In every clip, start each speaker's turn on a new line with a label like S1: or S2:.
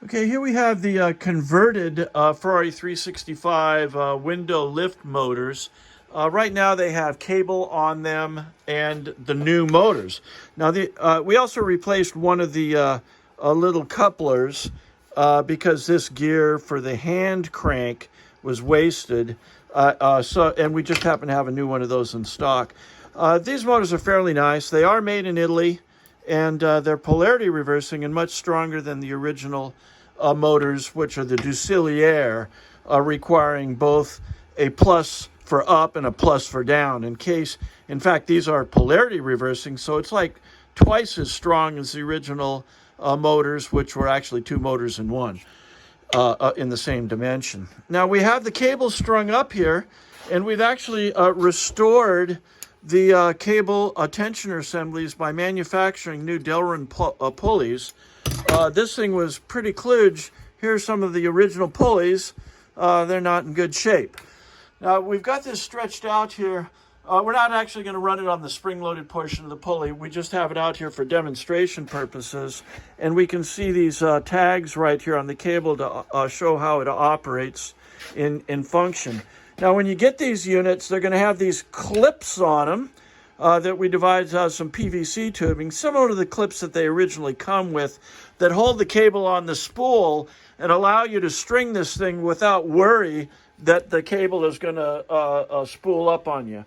S1: Okay, here we have the converted Ferrari 365 window lift motors. Right now they have cable on them and the new motors. Now we also replaced one of the little couplers because this gear for the hand crank was wasted. And we just happen to have a new one of those in stock. These motors are fairly nice. They are made in Italy, and they're polarity reversing and much stronger than the original motors, which are the Ducellier, requiring both a plus for up and a plus for down. In fact, these are polarity reversing, so it's like twice as strong as the original motors, which were actually two motors in one in the same dimension. Now we have the cable strung up here, and we've actually restored the cable tensioner assemblies by manufacturing new Delrin pulleys. This thing was pretty kludge. Here's some of the original pulleys. They're not in good shape. Now we've got this stretched out here. We're not actually going to run it on the spring-loaded portion of the pulley. We just have it out here for demonstration purposes. And we can see these tags right here on the cable to show how it operates in function. Now, when you get these units, they're going to have these clips on them that we devised out of some PVC tubing, similar to the clips that they originally come with, that hold the cable on the spool and allow you to string this thing without worry that the cable is going to spool up on you.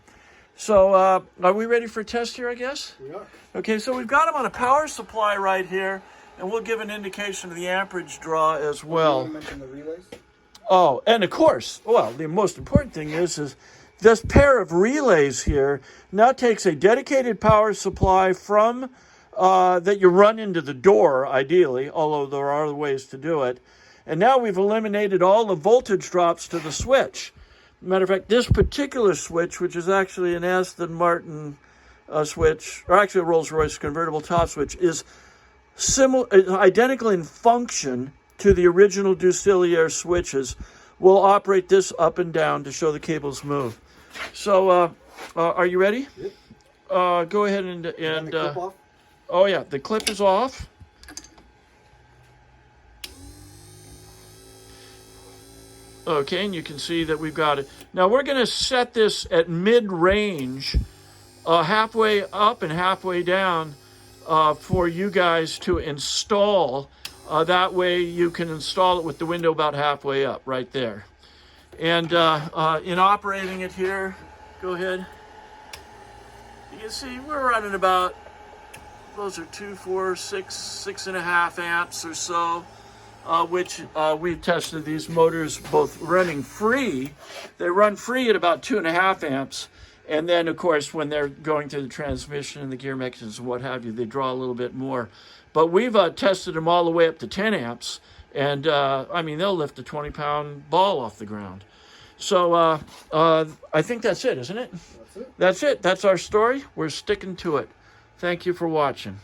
S1: So are we ready for a test here, I guess?
S2: We are.
S1: Okay, so we've got them on a power supply right here, and we'll give an indication of the amperage draw as well.
S2: You mentioned the relays?
S1: Oh, and of course, well, the most important thing is this pair of relays here now takes a dedicated power supply from that you run into the door, ideally, although there are other ways to do it. And now we've eliminated all the voltage drops to the switch. Matter of fact, this particular switch, which is actually an Aston Martin switch, or actually a Rolls Royce Convertible top switch, is identical in function to the original Ducellier switches. We'll operate this up and down to show the cables move. So, are you ready?
S2: Yep.
S1: Go ahead and
S2: the clip off?
S1: Oh yeah, the clip is off. Okay, and you can see that we've got it. Now we're going to set this at mid-range, halfway up and halfway down for you guys to install. That way you can install it with the window about halfway up, right there. And in operating it here, go ahead. You can see we're running about, those are 2, 4, 6, 6.5 amps or so. Which we've tested these motors both running free. They run free at about 2.5 amps. And then, of course, when they're going through the transmission and the gear mechanism and what have you, they draw a little bit more. But we've tested them all the way up to 10 amps. And, I mean, they'll lift a 20-pound ball off the ground. So I think that's it, isn't it?
S2: That's it.
S1: That's it. That's our story. We're sticking to it. Thank you for watching.